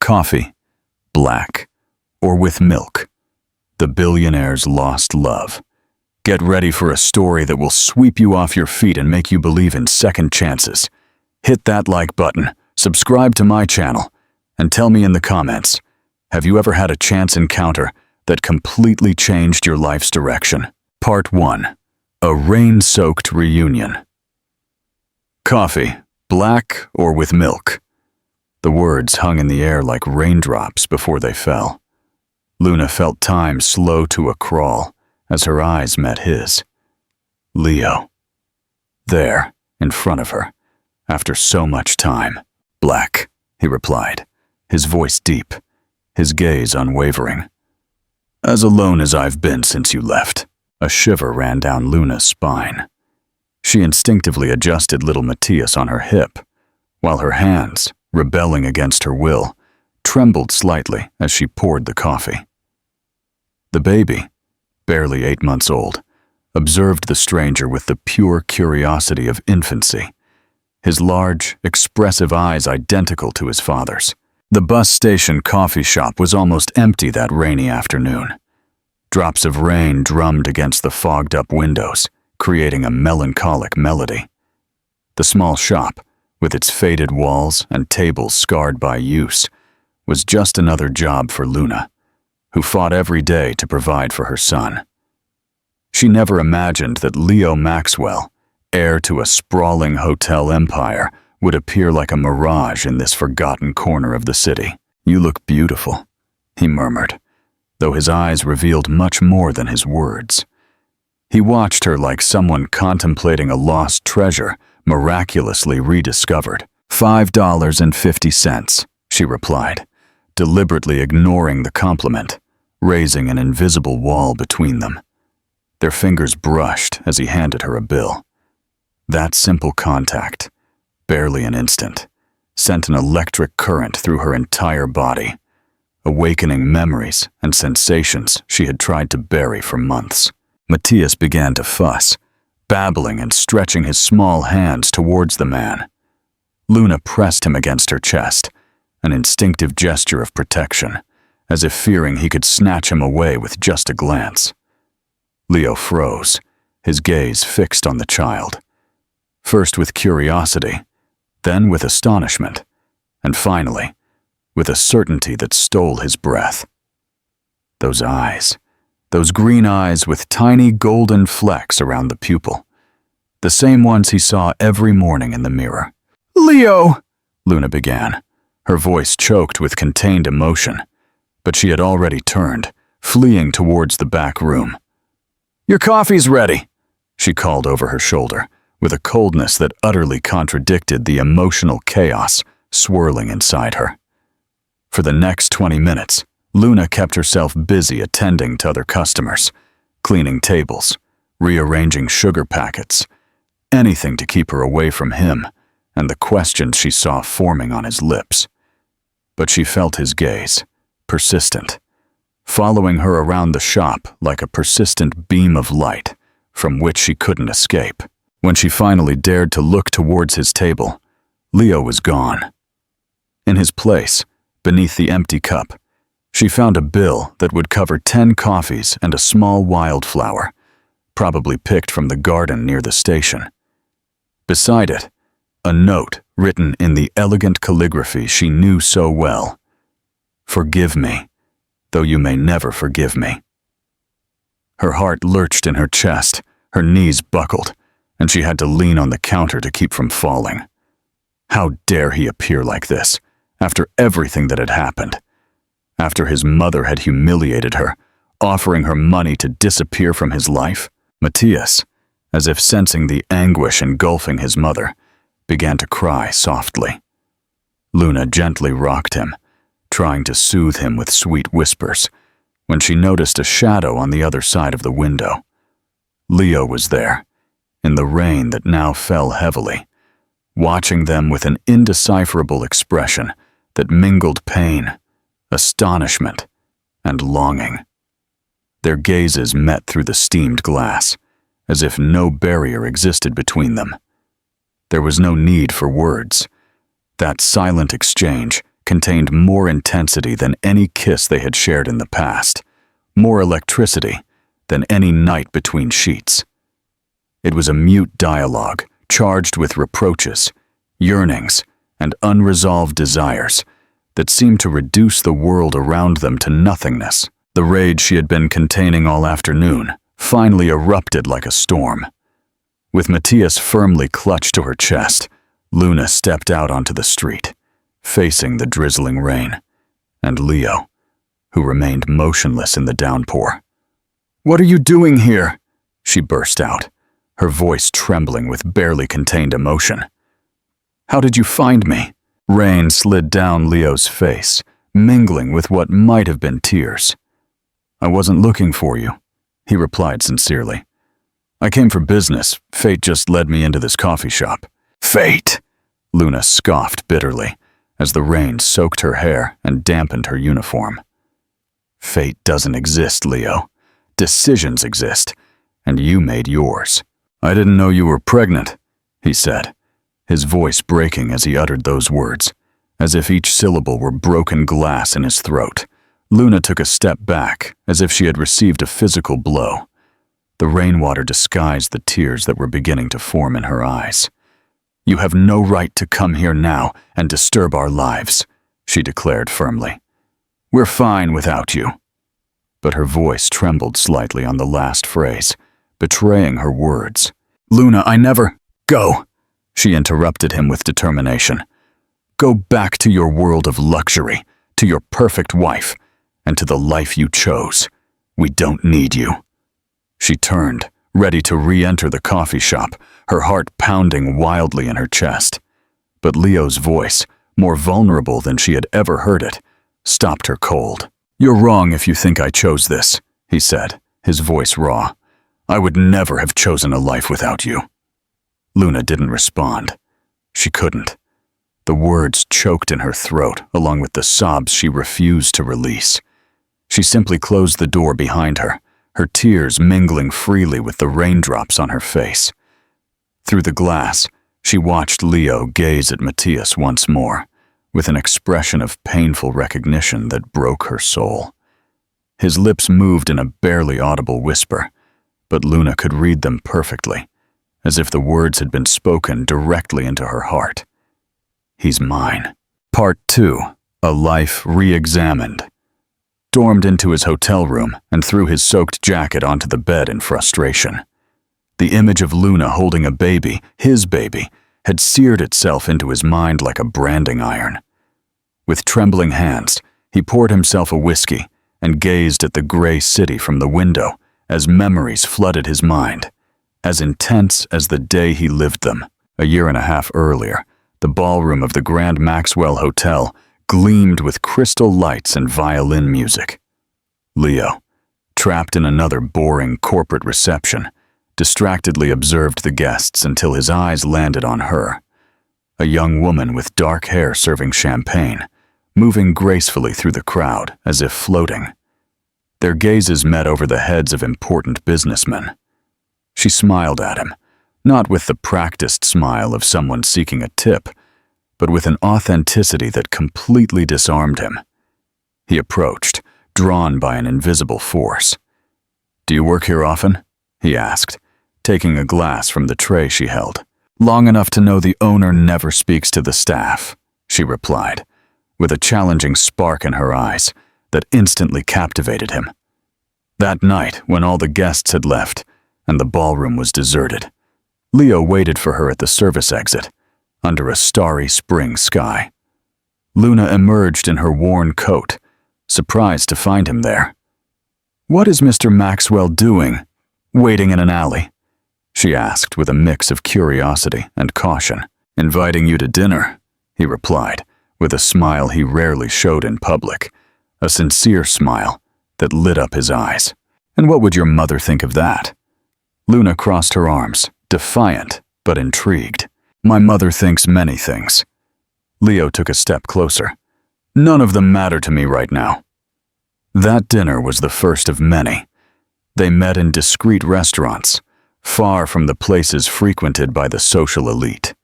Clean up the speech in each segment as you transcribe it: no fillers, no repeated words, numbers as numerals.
Coffee, black, or with milk? The billionaire's lost love. Get ready for a story that will sweep you off your feet and make you believe in second chances. Hit that like button, subscribe to my channel, and tell me in the comments, have you ever had a chance encounter that completely changed your life's direction? Part 1. A rain-soaked reunion. Coffee, black or with milk? The words hung in the air like raindrops before they fell. Luna felt time slow to a crawl as her eyes met his. Leo. There, in front of her, after so much time. Black, he replied, his voice deep, his gaze unwavering. As alone as I've been since you left. A shiver ran down Luna's spine. She instinctively adjusted little Matthias on her hip, while her hands, rebelling against her will, trembled slightly as she poured the coffee. The baby, barely 8 months old, observed the stranger with the pure curiosity of infancy, his large, expressive eyes identical to his father's. The bus station coffee shop was almost empty that rainy afternoon. Drops of rain drummed against the fogged-up windows, creating a melancholic melody. The small shop, with its faded walls and tables scarred by use, was just another job for Luna, who fought every day to provide for her son. She never imagined that Leo Maxwell, heir to a sprawling hotel empire, would appear like a mirage in this forgotten corner of the city. "You look beautiful," he murmured, though his eyes revealed much more than his words. He watched her like someone contemplating a lost treasure miraculously rediscovered. $5.50, she replied, deliberately ignoring the compliment, raising an invisible wall between them. Their fingers brushed as he handed her a bill. That simple contact, barely an instant, sent an electric current through her entire body, awakening memories and sensations she had tried to bury for months. Matthias began to fuss, babbling and stretching his small hands towards the man. Luna pressed him against her chest, an instinctive gesture of protection, as if fearing he could snatch him away with just a glance. Leo froze, his gaze fixed on the child, first with curiosity, then with astonishment, and finally, with a certainty that stole his breath. Those eyes, those green eyes with tiny golden flecks around the pupil, the same ones he saw every morning in the mirror. "Leo!" Luna began, her voice choked with contained emotion, but she had already turned, fleeing towards the back room. "Your coffee's ready," she called over her shoulder, with a coldness that utterly contradicted the emotional chaos swirling inside her. For the next 20 minutes, Luna kept herself busy attending to other customers, cleaning tables, rearranging sugar packets, anything to keep her away from him and the questions she saw forming on his lips. But she felt his gaze, persistent, following her around the shop like a persistent beam of light from which she couldn't escape. When she finally dared to look towards his table, Leo was gone. In his place, beneath the empty cup, she found a bill that would cover 10 coffees and a small wildflower, probably picked from the garden near the station. Beside it, a note written in the elegant calligraphy she knew so well. "Forgive me, though you may never forgive me." Her heart lurched in her chest, her knees buckled, and she had to lean on the counter to keep from falling. How dare he appear like this, after everything that had happened? After his mother had humiliated her, offering her money to disappear from his life? Matthias, as if sensing the anguish engulfing his mother, began to cry softly. Luna gently rocked him, trying to soothe him with sweet whispers, when she noticed a shadow on the other side of the window. Leo was there, in the rain that now fell heavily, watching them with an indecipherable expression that mingled pain, astonishment, and longing. Their gazes met through the steamed glass, as if no barrier existed between them. There was no need for words. That silent exchange contained more intensity than any kiss they had shared in the past, more electricity than any night between sheets. It was a mute dialogue charged with reproaches, yearnings, and unresolved desires that seemed to reduce the world around them to nothingness. The rage she had been containing all afternoon finally erupted like a storm. With Matthias firmly clutched to her chest, Luna stepped out onto the street, facing the drizzling rain, and Leo, who remained motionless in the downpour. "What are you doing here?" she burst out, her voice trembling with barely contained emotion. "How did you find me?" Rain slid down Leo's face, mingling with what might have been tears. "I wasn't looking for you," he replied sincerely. "I came for business. Fate just led me into this coffee shop." "Fate!" Luna scoffed bitterly, as the rain soaked her hair and dampened her uniform. "Fate doesn't exist, Leo. Decisions exist, and you made yours." "I didn't know you were pregnant," he said, his voice breaking as he uttered those words, as if each syllable were broken glass in his throat. Luna took a step back, as if she had received a physical blow. The rainwater disguised the tears that were beginning to form in her eyes. "You have no right to come here now and disturb our lives," she declared firmly. "We're fine without you." But her voice trembled slightly on the last phrase, betraying her words. "Luna, I never—" "Go!" she interrupted him with determination. "Go back to your world of luxury, to your perfect wife, and to the life you chose. We don't need you." She turned, ready to re-enter the coffee shop, her heart pounding wildly in her chest. But Leo's voice, more vulnerable than she had ever heard it, stopped her cold. "You're wrong if you think I chose this," he said, his voice raw. "I would never have chosen a life without you." Luna didn't respond. She couldn't. The words choked in her throat, along with the sobs she refused to release. She simply closed the door behind her, her tears mingling freely with the raindrops on her face. Through the glass, she watched Leo gaze at Matthias once more, with an expression of painful recognition that broke her soul. His lips moved in a barely audible whisper, but Luna could read them perfectly, as if the words had been spoken directly into her heart. "He's mine." Part 2. A Life Re-Examined. Stormed into his hotel room and threw his soaked jacket onto the bed in frustration. The image of Luna holding a baby, his baby, had seared itself into his mind like a branding iron. With trembling hands, he poured himself a whiskey and gazed at the gray city from the window as memories flooded his mind, as intense as the day he lived them. A year and a half earlier, the ballroom of the Grand Maxwell Hotel gleamed with crystal lights and violin music. Leo, trapped in another boring corporate reception, distractedly observed the guests until his eyes landed on her, a young woman with dark hair serving champagne, moving gracefully through the crowd as if floating. Their gazes met over the heads of important businessmen. She smiled at him, not with the practiced smile of someone seeking a tip, but with an authenticity that completely disarmed him. He approached, drawn by an invisible force. "Do you work here often?" he asked, taking a glass from the tray she held. "Long enough to know the owner never speaks to the staff," she replied, with a challenging spark in her eyes that instantly captivated him. That night, when all the guests had left and the ballroom was deserted, Leo waited for her at the service exit, under a starry spring sky. Luna emerged in her worn coat, surprised to find him there. "What is Mr. Maxwell doing, waiting in an alley?" she asked with a mix of curiosity and caution. "Inviting you to dinner," he replied, with a smile he rarely showed in public, a sincere smile that lit up his eyes. "And what would your mother think of that?" Luna crossed her arms, defiant but intrigued. "My mother thinks many things." Leo took a step closer. "None of them matter to me right now." That dinner was the first of many. They met in discreet restaurants, far from the places frequented by the social elite.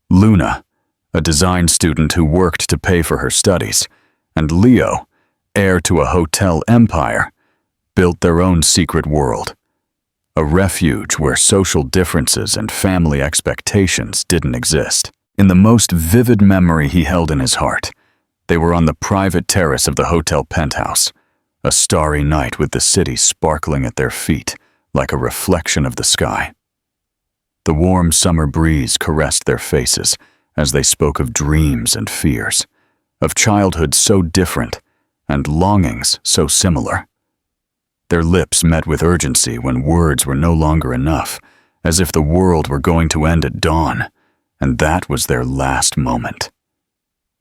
Luna, a design student who worked to pay for her studies, and Leo, heir to a hotel empire, built their own secret world. A refuge where social differences and family expectations didn't exist. In the most vivid memory he held in his heart, they were on the private terrace of the hotel penthouse, a starry night with the city sparkling at their feet like a reflection of the sky. The warm summer breeze caressed their faces as they spoke of dreams and fears, of childhood so different and longings so similar. Their lips met with urgency when words were no longer enough, as if the world were going to end at dawn, and that was their last moment.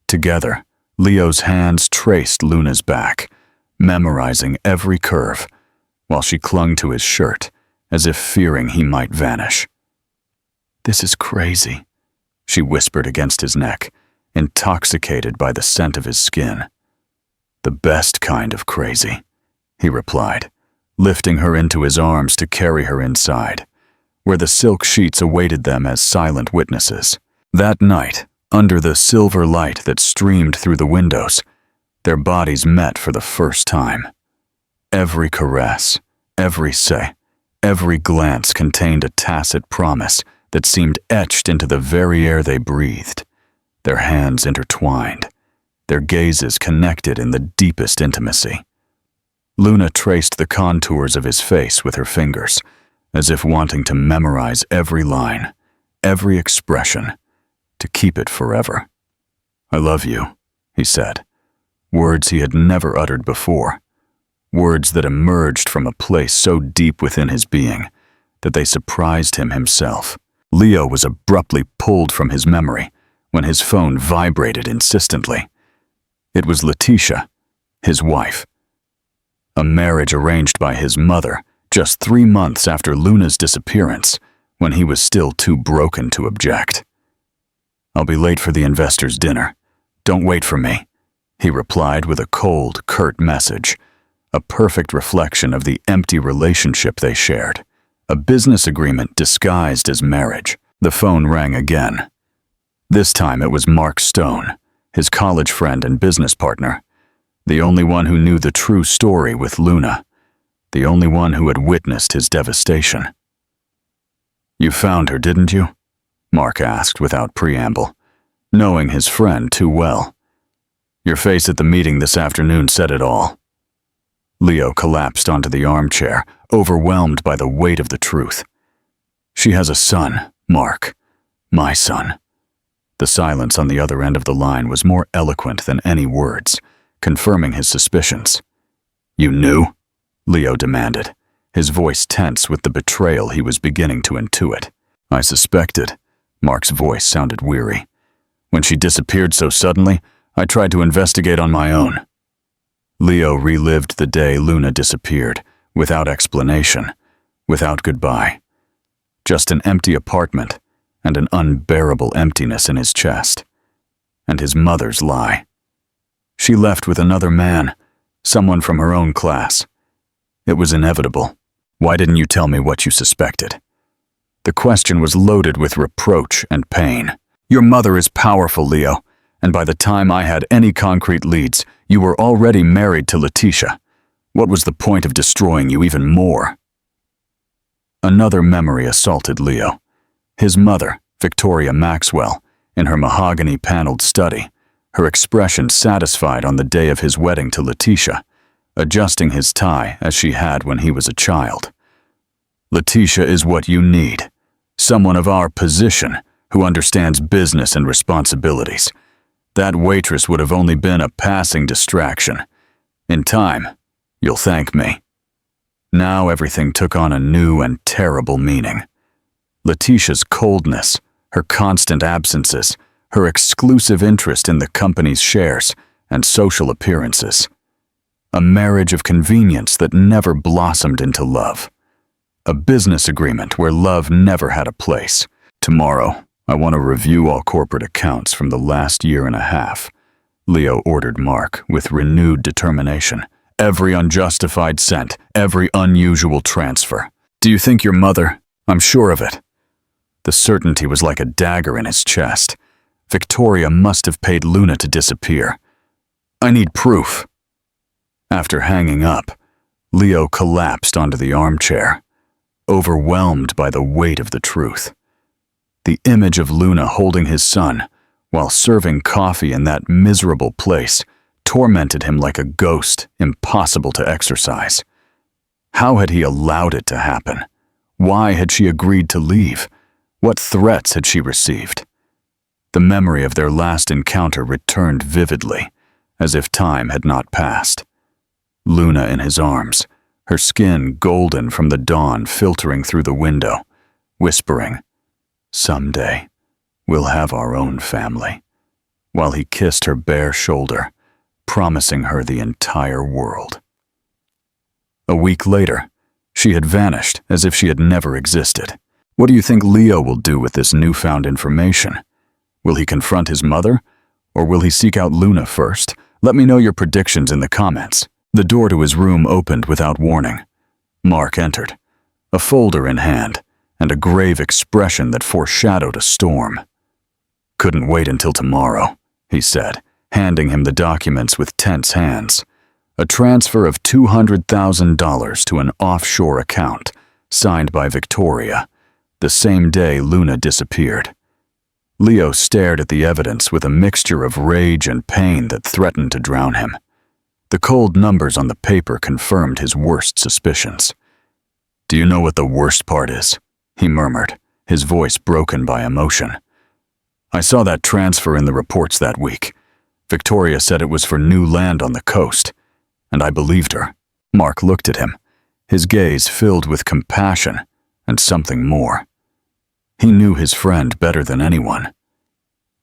Together, Leo's hands traced Luna's back, memorizing every curve, while she clung to his shirt, as if fearing he might vanish. "This is crazy," she whispered against his neck, intoxicated by the scent of his skin. "The best kind of crazy," he replied, lifting her into his arms to carry her inside, where the silk sheets awaited them as silent witnesses. That night, under the silver light that streamed through the windows, their bodies met for the first time. Every caress, every glance contained a tacit promise that seemed etched into the very air they breathed. Their hands intertwined, their gazes connected in the deepest intimacy. Luna traced the contours of his face with her fingers, as if wanting to memorize every line, every expression, to keep it forever. "I love you," he said, words he had never uttered before, words that emerged from a place so deep within his being that they surprised him himself. Leo was abruptly pulled from his memory when his phone vibrated insistently. It was Letitia, his wife. A marriage arranged by his mother just 3 months after Luna's disappearance, when he was still too broken to object. "I'll be late for the investors' dinner. Don't wait for me," he replied with a cold, curt message, a perfect reflection of the empty relationship they shared. A business agreement disguised as marriage. The phone rang again. This time it was Mark Stone, his college friend and business partner, the only one who knew the true story with Luna, the only one who had witnessed his devastation. "You found her, didn't you?" Mark asked without preamble, knowing his friend too well. "Your face at the meeting this afternoon said it all." Leo collapsed onto the armchair, overwhelmed by the weight of the truth. "She has a son, Mark. My son." The silence on the other end of the line was more eloquent than any words, confirming his suspicions. "You knew?" Leo demanded, his voice tense with the betrayal he was beginning to intuit. "I suspected." Mark's voice sounded weary. "When she disappeared so suddenly, I tried to investigate on my own." Leo relived the day Luna disappeared, without explanation, without goodbye. Just an empty apartment and an unbearable emptiness in his chest. And his mother's lie. She left with another man, someone from her own class. It was inevitable. "Why didn't you tell me what you suspected?" The question was loaded with reproach and pain. "Your mother is powerful, Leo, and by the time I had any concrete leads, you were already married to Letitia. What was the point of destroying you even more?" Another memory assaulted Leo. His mother, Victoria Maxwell, in her mahogany-paneled study, her expression satisfied on the day of his wedding to Letitia, adjusting his tie as she had when he was a child. "Letitia is what you need. Someone of our position who understands business and responsibilities. That waitress would have only been a passing distraction. In time, you'll thank me." Now everything took on a new and terrible meaning. Letitia's coldness, her constant absences, her exclusive interest in the company's shares and social appearances. A marriage of convenience that never blossomed into love. A business agreement where love never had a place. "Tomorrow, I want to review all corporate accounts from the last year and a half," Leo ordered Mark with renewed determination. "Every unjustified cent, every unusual transfer. Do you think your mother? I'm sure of it." The certainty was like a dagger in his chest. Victoria must have paid Luna to disappear. I need proof. After hanging up, Leo collapsed onto the armchair, overwhelmed by the weight of the truth. The image of Luna holding his son while serving coffee in that miserable place tormented him like a ghost impossible to exorcise. How had he allowed it to happen? Why had she agreed to leave? What threats had she received? The memory of their last encounter returned vividly, as if time had not passed. Luna in his arms, her skin golden from the dawn filtering through the window, whispering, "Someday, we'll have our own family," while he kissed her bare shoulder, promising her the entire world. A week later, she had vanished as if she had never existed. What do you think Leo will do with this newfound information? Will he confront his mother, or will he seek out Luna first? Let me know your predictions in the comments. The door to his room opened without warning. Mark entered, a folder in hand, and a grave expression that foreshadowed a storm. "Couldn't wait until tomorrow," he said, handing him the documents with tense hands. A transfer of $200,000 to an offshore account, signed by Victoria, the same day Luna disappeared. Leo stared at the evidence with a mixture of rage and pain that threatened to drown him. The cold numbers on the paper confirmed his worst suspicions. "Do you know what the worst part is?" he murmured, his voice broken by emotion. "I saw that transfer in the reports that week. Victoria said it was for new land on the coast, and I believed her." Mark looked at him, his gaze filled with compassion and something more. He knew his friend better than anyone.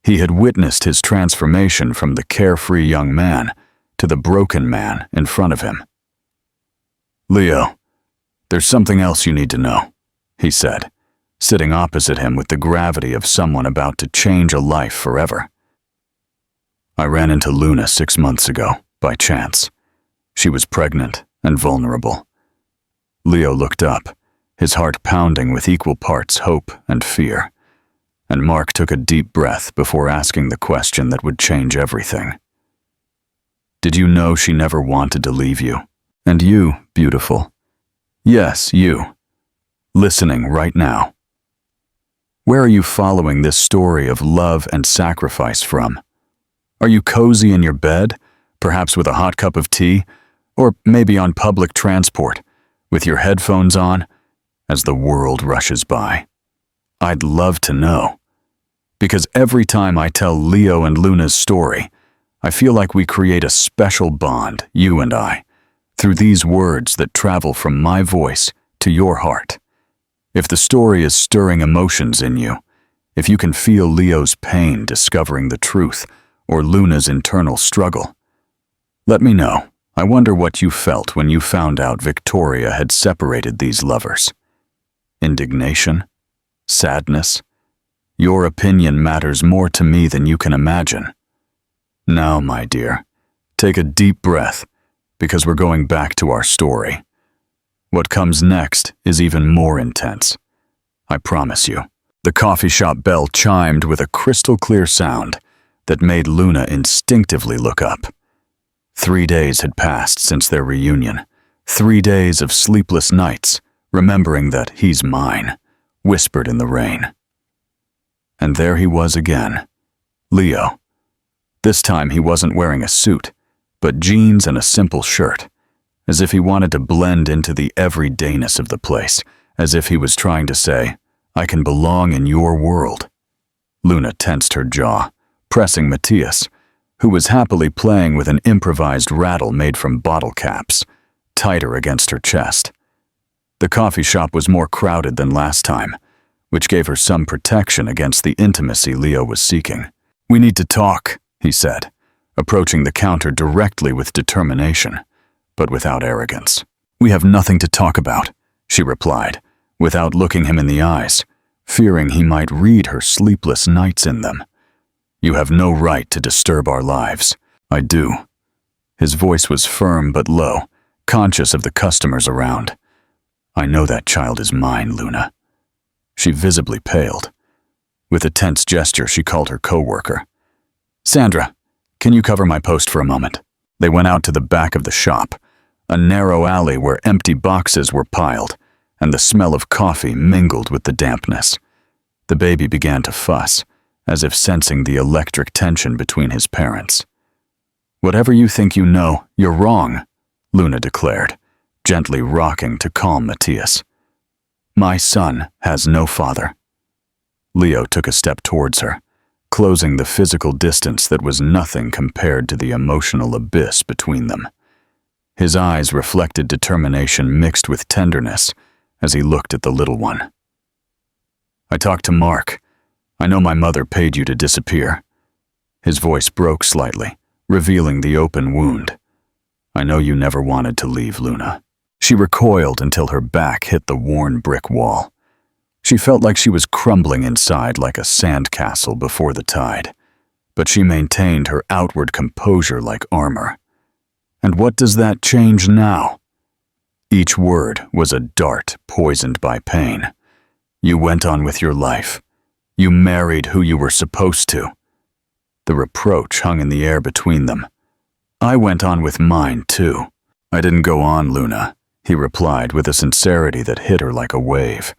He had witnessed his transformation from the carefree young man to the broken man in front of him. "Leo, there's something else you need to know," he said, sitting opposite him with the gravity of someone about to change a life forever. "I ran into Luna 6 months ago, by chance. She was pregnant and vulnerable." Leo looked up, his heart pounding with equal parts hope and fear, and Mark took a deep breath before asking the question that would change everything. "Did you know she never wanted to leave you? And you, beautiful. Yes, you. Listening right now. Where are you following this story of love and sacrifice from? Are you cozy in your bed, perhaps with a hot cup of tea, or maybe on public transport, with your headphones on, as the world rushes by? I'd love to know. Because every time I tell Leo and Luna's story, I feel like we create a special bond, you and I, through these words that travel from my voice to your heart. If the story is stirring emotions in you, if you can feel Leo's pain discovering the truth or Luna's internal struggle, let me know. I wonder what you felt when you found out Victoria had separated these lovers. Indignation? Sadness? Your opinion matters more to me than you can imagine. Now, my dear, take a deep breath, because we're going back to our story. What comes next is even more intense. I promise you. The coffee shop bell chimed with a crystal-clear sound that made Luna instinctively look up. 3 days had passed since their reunion. 3 days of sleepless nights, remembering that he's mine, whispered in the rain. And there he was again, Leo. This time he wasn't wearing a suit, but jeans and a simple shirt, as if he wanted to blend into the everydayness of the place, as if he was trying to say, "I can belong in your world." Luna tensed her jaw, pressing Matthias, who was happily playing with an improvised rattle made from bottle caps, tighter against her chest. The coffee shop was more crowded than last time, which gave her some protection against the intimacy Leo was seeking. "We need to talk," he said, approaching the counter directly with determination, but without arrogance. "We have nothing to talk about," she replied, without looking him in the eyes, fearing he might read her sleepless nights in them. "You have no right to disturb our lives." "I do." His voice was firm but low, conscious of the customers around. "I know that child is mine, Luna." She visibly paled. With a tense gesture, she called her coworker. Sandra, can you cover my post for a moment? They went out to the back of the shop, a narrow alley where empty boxes were piled, and the smell of coffee mingled with the dampness. The baby began to fuss, as if sensing the electric tension between his parents. Whatever you think you know, you're wrong, Luna declared, gently rocking to calm Matthias. My son has no father. Leo took a step towards her, closing the physical distance that was nothing compared to the emotional abyss between them. His eyes reflected determination mixed with tenderness as he looked at the little one. I talked to Mark. I know my mother paid you to disappear. His voice broke slightly, revealing the open wound. I know you never wanted to leave, Luna. She recoiled until her back hit the worn brick wall. She felt like she was crumbling inside like a sandcastle before the tide, but she maintained her outward composure like armor. And what does that change now? Each word was a dart poisoned by pain. You went on with your life. You married who you were supposed to. The reproach hung in the air between them. I went on with mine, too. I didn't go on, Luna, he replied with a sincerity that hit her like a wave.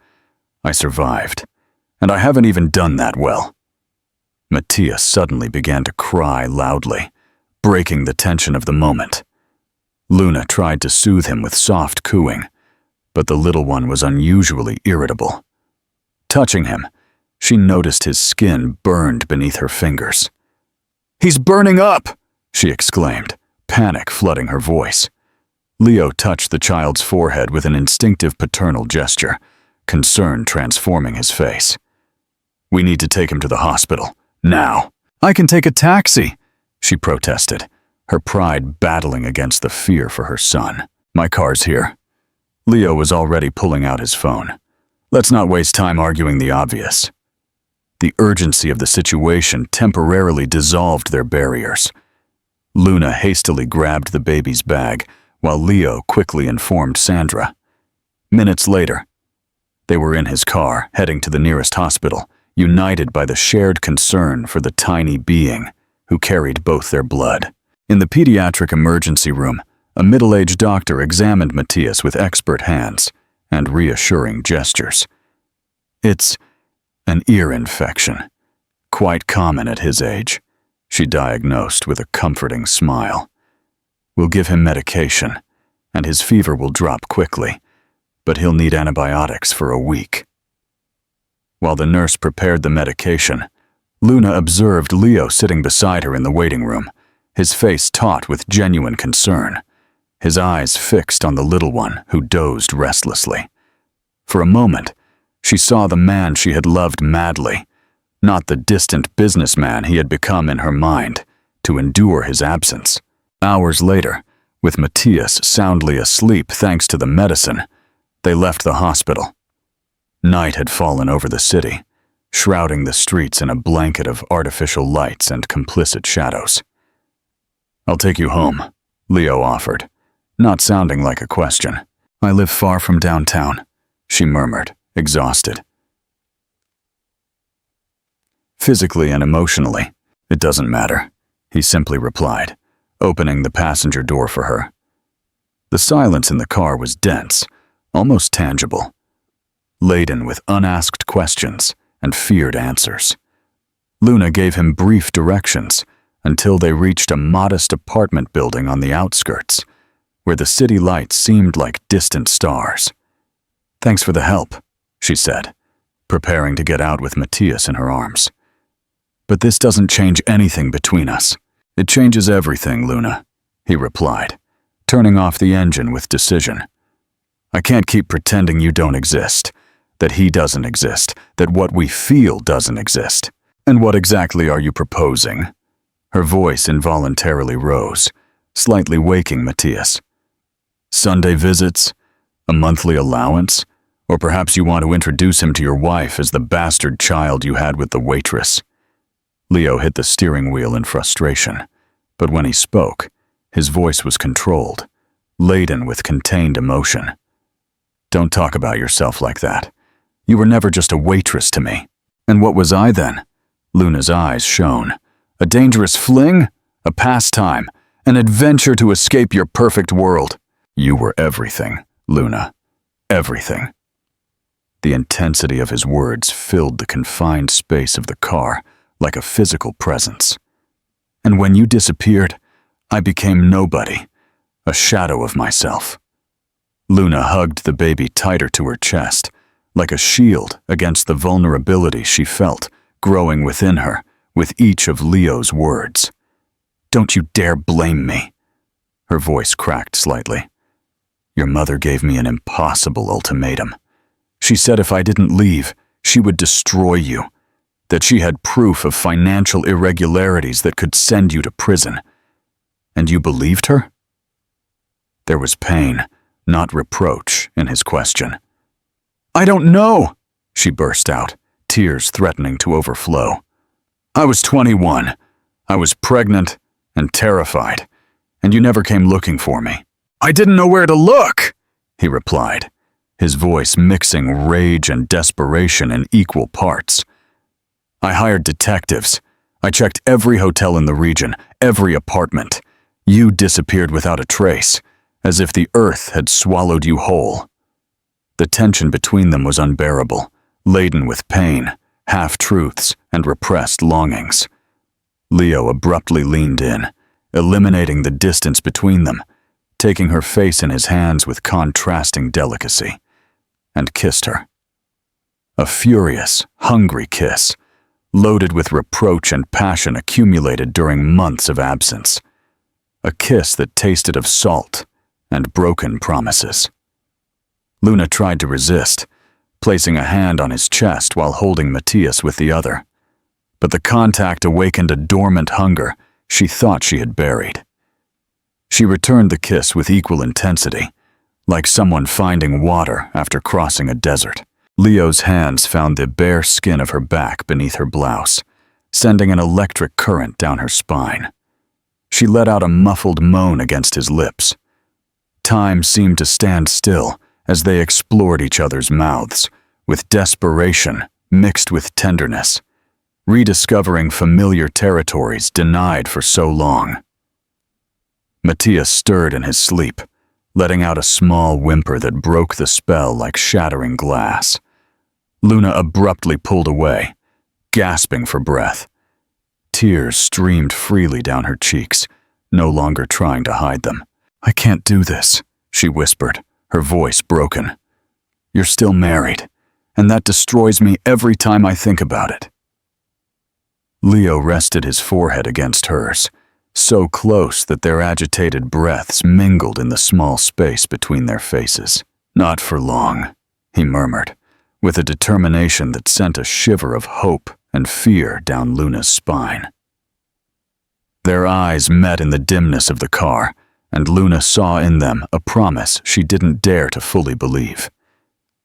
I survived, and I haven't even done that well. Matthias suddenly began to cry loudly, breaking the tension of the moment. Luna tried to soothe him with soft cooing, but the little one was unusually irritable. Touching him, she noticed his skin burned beneath her fingers. He's burning up, she exclaimed, panic flooding her voice. Leo touched the child's forehead with an instinctive paternal gesture, concern transforming his face. We need to take him to the hospital, now. I can take a taxi, she protested, her pride battling against the fear for her son. My car's here. Leo was already pulling out his phone. Let's not waste time arguing the obvious. The urgency of the situation temporarily dissolved their barriers. Luna hastily grabbed the baby's bag, while Leo quickly informed Sandra. Minutes later, they were in his car, heading to the nearest hospital, united by the shared concern for the tiny being who carried both their blood. In the pediatric emergency room, a middle-aged doctor examined Matthias with expert hands and reassuring gestures. It's an ear infection, quite common at his age, she diagnosed with a comforting smile. We'll give him medication, and his fever will drop quickly, but he'll need antibiotics for a week. While the nurse prepared the medication, Luna observed Leo sitting beside her in the waiting room, his face taut with genuine concern, his eyes fixed on the little one who dozed restlessly. For a moment, she saw the man she had loved madly, not the distant businessman he had become in her mind, to endure his absence. Hours later, with Matthias soundly asleep thanks to the medicine, they left the hospital. Night had fallen over the city, shrouding the streets in a blanket of artificial lights and complicit shadows. I'll take you home, Leo offered, not sounding like a question. I live far from downtown, she murmured, exhausted. Physically and emotionally, it doesn't matter, he simply replied, opening the passenger door for her. The silence in the car was dense, almost tangible, laden with unasked questions and feared answers. Luna gave him brief directions until they reached a modest apartment building on the outskirts, where the city lights seemed like distant stars. Thanks for the help, she said, preparing to get out with Matthias in her arms. But this doesn't change anything between us. It changes everything, Luna, he replied, turning off the engine with decision. I can't keep pretending you don't exist, that he doesn't exist, that what we feel doesn't exist. And what exactly are you proposing? Her voice involuntarily rose, slightly waking Matthias. Sunday visits? A monthly allowance? Or perhaps you want to introduce him to your wife as the bastard child you had with the waitress? Leo hit the steering wheel in frustration, but when he spoke, his voice was controlled, laden with contained emotion. Don't talk about yourself like that. You were never just a waitress to me. And what was I then? Luna's eyes shone, A dangerous fling? A pastime? An adventure to escape your perfect world? You were everything, Luna. Everything. The intensity of his words filled the confined space of the car like a physical presence. And when you disappeared, I became nobody, a shadow of myself. Luna hugged the baby tighter to her chest, like a shield against the vulnerability she felt growing within her with each of Leo's words. Don't you dare blame me. Her voice cracked slightly. Your mother gave me an impossible ultimatum. She said if I didn't leave, she would destroy you, that she had proof of financial irregularities that could send you to prison. And you believed her? There was pain, not reproach, in his question. I don't know, she burst out, tears threatening to overflow. I was 21. I was pregnant and terrified, and you never came looking for me. I didn't know where to look, he replied, his voice mixing rage and desperation in equal parts. I hired detectives. I checked every hotel in the region, every apartment. You disappeared without a trace, as if the earth had swallowed you whole. The tension between them was unbearable, laden with pain, half-truths, and repressed longings. Leo abruptly leaned in, eliminating the distance between them, taking her face in his hands with contrasting delicacy, and kissed her. A furious, hungry kiss, loaded with reproach and passion accumulated during months of absence. A kiss that tasted of salt and broken promises. Luna tried to resist, placing a hand on his chest while holding Matthias with the other. But the contact awakened a dormant hunger she thought she had buried. She returned the kiss with equal intensity, like someone finding water after crossing a desert. Leo's hands found the bare skin of her back beneath her blouse, sending an electric current down her spine. She let out a muffled moan against his lips. Time seemed to stand still as they explored each other's mouths, with desperation mixed with tenderness, rediscovering familiar territories denied for so long. Matthias stirred in his sleep, letting out a small whimper that broke the spell like shattering glass. Luna abruptly pulled away, gasping for breath. Tears streamed freely down her cheeks, no longer trying to hide them. I can't do this, she whispered, her voice broken. You're still married, and that destroys me every time I think about it. Leo rested his forehead against hers, so close that their agitated breaths mingled in the small space between their faces. Not for long, he murmured, with a determination that sent a shiver of hope and fear down Luna's spine. Their eyes met in the dimness of the car, and Luna saw in them a promise she didn't dare to fully believe.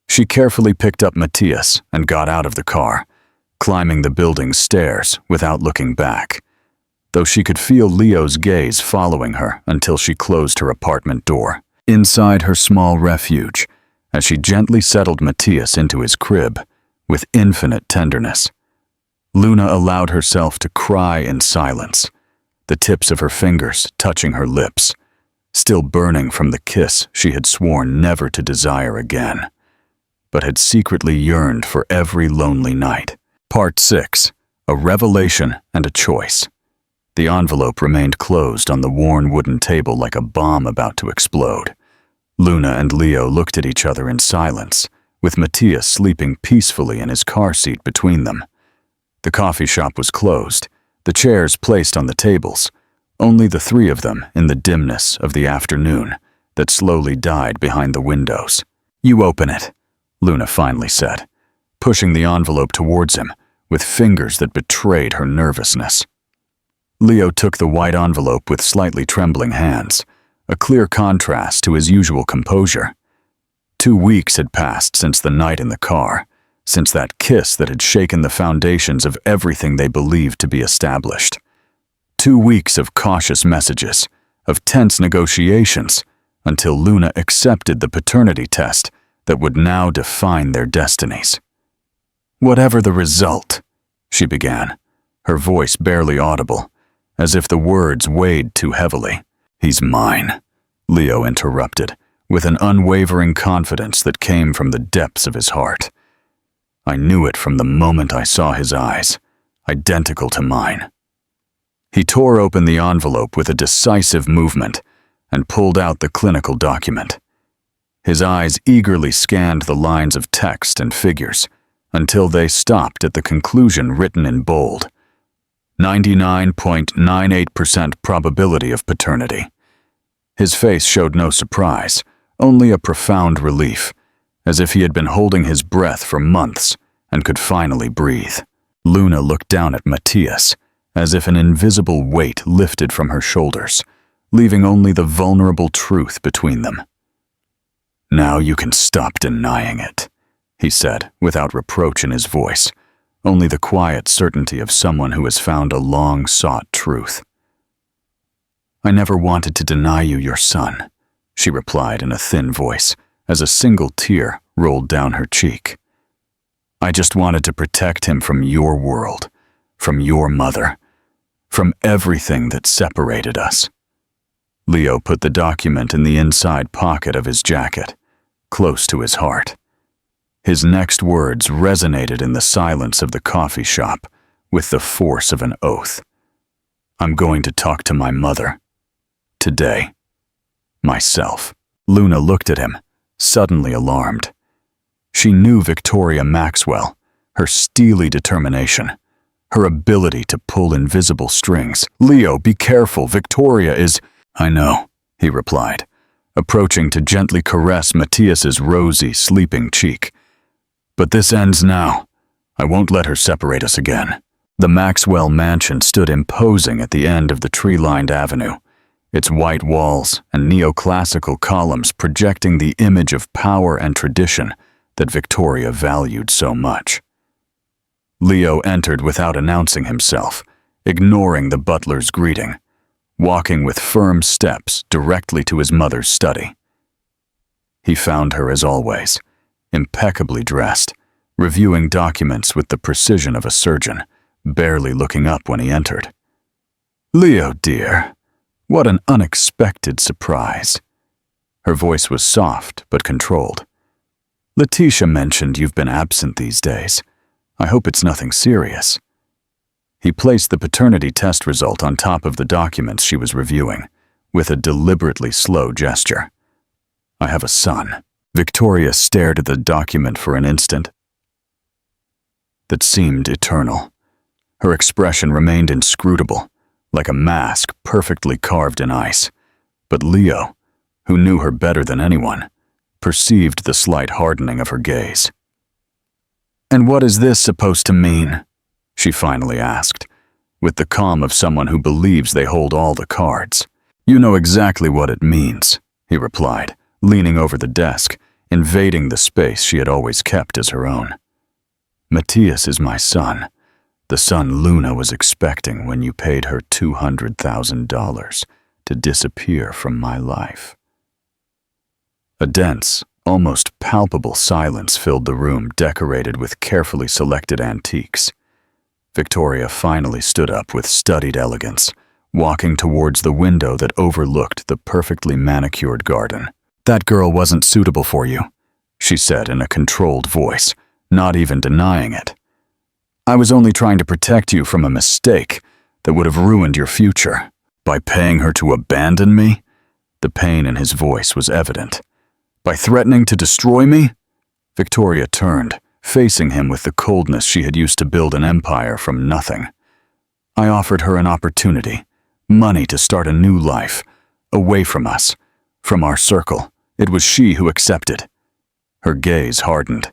She carefully picked up Matthias and got out of the car, climbing the building's stairs without looking back, though she could feel Leo's gaze following her until she closed her apartment door. Inside her small refuge, as she gently settled Matthias into his crib, with infinite tenderness, Luna allowed herself to cry in silence, the tips of her fingers touching her lips, still burning from the kiss she had sworn never to desire again, but had secretly yearned for every lonely night. Part 6. A Revelation and a Choice. The envelope remained closed on the worn wooden table like a bomb about to explode. Luna and Leo looked at each other in silence, with Matthias sleeping peacefully in his car seat between them. The coffee shop was closed, the chairs placed on the tables, only the three of them in the dimness of the afternoon that slowly died behind the windows. You open it, Luna finally said, pushing the envelope towards him with fingers that betrayed her nervousness. Leo took the white envelope with slightly trembling hands, a clear contrast to his usual composure. 2 weeks had passed since the night in the car, since that kiss that had shaken the foundations of everything they believed to be established. 2 weeks of cautious messages, of tense negotiations, until Luna accepted the paternity test that would now define their destinies. Whatever the result, she began, her voice barely audible, as if the words weighed too heavily. "He's mine," Leo interrupted, with an unwavering confidence that came from the depths of his heart. I knew it from the moment I saw his eyes, identical to mine. He tore open the envelope with a decisive movement and pulled out the clinical document. His eyes eagerly scanned the lines of text and figures until they stopped at the conclusion written in bold. 99.98% probability of paternity. His face showed no surprise, only a profound relief, as if he had been holding his breath for months and could finally breathe. Luna looked down at Matthias, as if an invisible weight lifted from her shoulders, leaving only the vulnerable truth between them. "Now you can stop denying it," he said, without reproach in his voice, only the quiet certainty of someone who has found a long-sought truth. "I never wanted to deny you your son," she replied in a thin voice, as a single tear rolled down her cheek. "I just wanted to protect him from your world, from your mother, from everything that separated us." Leo put the document in the inside pocket of his jacket, close to his heart. His next words resonated in the silence of the coffee shop with the force of an oath. "I'm going to talk to my mother. Today. Myself." Luna looked at him, suddenly alarmed. She knew Victoria Maxwell, her steely determination, her ability to pull invisible strings. "Leo, be careful, Victoria is—" "I know," he replied, approaching to gently caress Matthias's rosy, sleeping cheek. "But this ends now. I won't let her separate us again." The Maxwell mansion stood imposing at the end of the tree-lined avenue, its white walls and neoclassical columns projecting the image of power and tradition that Victoria valued so much. Leo entered without announcing himself, ignoring the butler's greeting, walking with firm steps directly to his mother's study. He found her as always, impeccably dressed, reviewing documents with the precision of a surgeon, barely looking up when he entered. "Leo, dear, what an unexpected surprise." Her voice was soft but controlled. "Letitia mentioned you've been absent these days. I hope it's nothing serious." He placed the paternity test result on top of the documents she was reviewing, with a deliberately slow gesture. "I have a son." Victoria stared at the document for an instant that seemed eternal. Her expression remained inscrutable, like a mask perfectly carved in ice. But Leo, who knew her better than anyone, perceived the slight hardening of her gaze. "And what is this supposed to mean?" she finally asked, with the calm of someone who believes they hold all the cards. "You know exactly what it means," he replied, leaning over the desk, invading the space she had always kept as her own. "Matthias is my son, the son Luna was expecting when you paid her $200,000 to disappear from my life." A dense, almost palpable silence filled the room decorated with carefully selected antiques. Victoria finally stood up with studied elegance, walking towards the window that overlooked the perfectly manicured garden. "That girl wasn't suitable for you," she said in a controlled voice, not even denying it. "I was only trying to protect you from a mistake that would have ruined your future. By paying her to abandon me?" The pain in his voice was evident. "By threatening to destroy me?" Victoria turned, facing him with the coldness she had used to build an empire from nothing. "I offered her an opportunity, money to start a new life, away from us, from our circle. It was she who accepted." Her gaze hardened.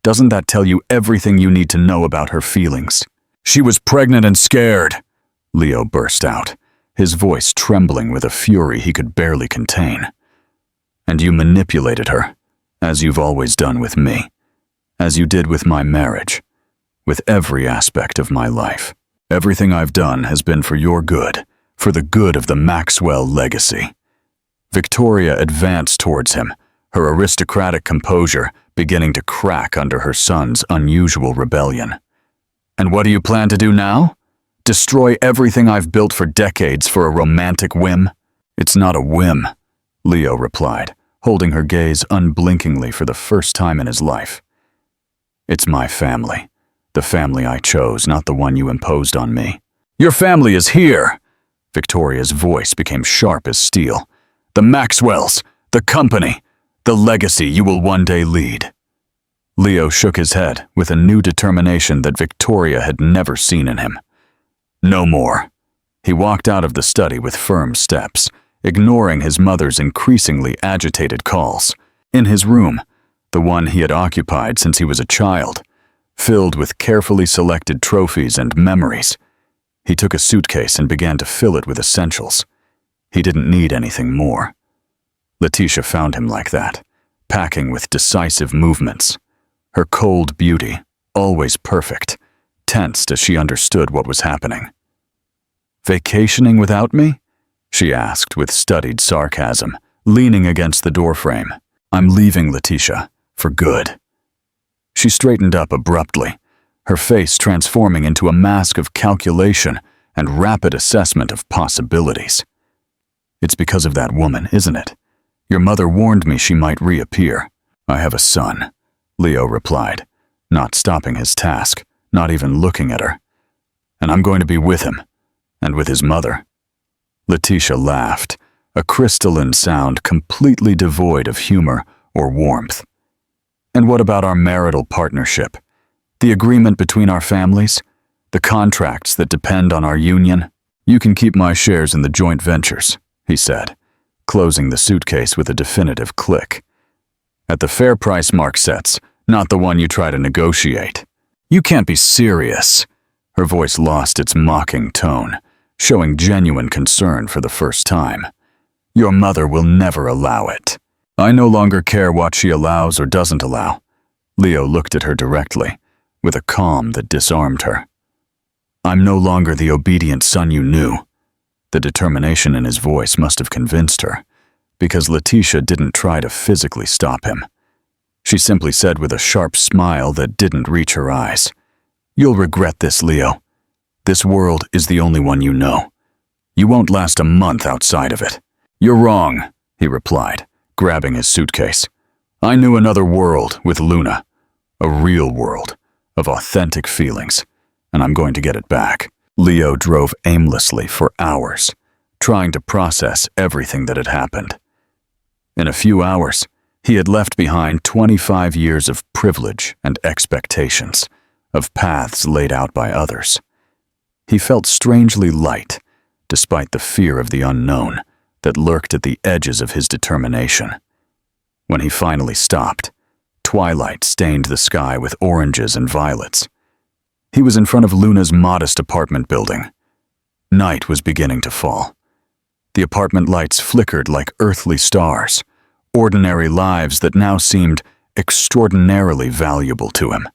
"Doesn't that tell you everything you need to know about her feelings?" "She was pregnant and scared," Leo burst out, his voice trembling with a fury he could barely contain. "And you manipulated her, as you've always done with me, as you did with my marriage, with every aspect of my life. Everything I've done has been for your good, for the good of the Maxwell legacy." Victoria advanced towards him, her aristocratic composure beginning to crack under her son's unusual rebellion. "And what do you plan to do now?" Destroy everything I've built for decades for a romantic whim? It's not a whim, Leo replied, holding her gaze unblinkingly for the first time in his life. It's my family. The family I chose, not the one you imposed on me. Your family is here! Victoria's voice became sharp as steel. The Maxwells, the company, the legacy you will one day lead. Leo shook his head with a new determination that Victoria had never seen in him. No more. He walked out of the study with firm steps, ignoring his mother's increasingly agitated calls. In his room, the one he had occupied since he was a child, filled with carefully selected trophies and memories, he took a suitcase and began to fill it with essentials. He didn't need anything more. Letitia found him like that, packing with decisive movements. Her cold beauty, always perfect, tensed as she understood what was happening. Vacationing without me? She asked with studied sarcasm, leaning against the doorframe. I'm leaving, Letitia, for good. She straightened up abruptly, her face transforming into a mask of calculation and rapid assessment of possibilities. It's because of that woman, isn't it? Your mother warned me she might reappear. I have a son, Leo replied, not stopping his task, not even looking at her. And I'm going to be with him, and with his mother. Letitia laughed, a crystalline sound completely devoid of humor or warmth. And what about our marital partnership? The agreement between our families? The contracts that depend on our union? You can keep my shares in the joint ventures, he said, closing the suitcase with a definitive click. At the fair price Mark sets, not the one you try to negotiate. You can't be serious. Her voice lost its mocking tone, showing genuine concern for the first time. Your mother will never allow it. I no longer care what she allows or doesn't allow. Leo looked at her directly, with a calm that disarmed her. I'm no longer the obedient son you knew. The determination in his voice must have convinced her, because Letitia didn't try to physically stop him. She simply said with a sharp smile that didn't reach her eyes, You'll regret this, Leo. This world is the only one you know. You won't last a month outside of it. You're wrong, he replied, grabbing his suitcase. I knew another world with Luna, a real world of authentic feelings, and I'm going to get it back. Leo drove aimlessly for hours, trying to process everything that had happened. In a few hours, he had left behind 25 years of privilege and expectations, of paths laid out by others. He felt strangely light, despite the fear of the unknown that lurked at the edges of his determination. When he finally stopped, twilight stained the sky with oranges and violets. He was in front of Luna's modest apartment building. Night was beginning to fall. The apartment lights flickered like earthly stars, ordinary lives that now seemed extraordinarily valuable to him.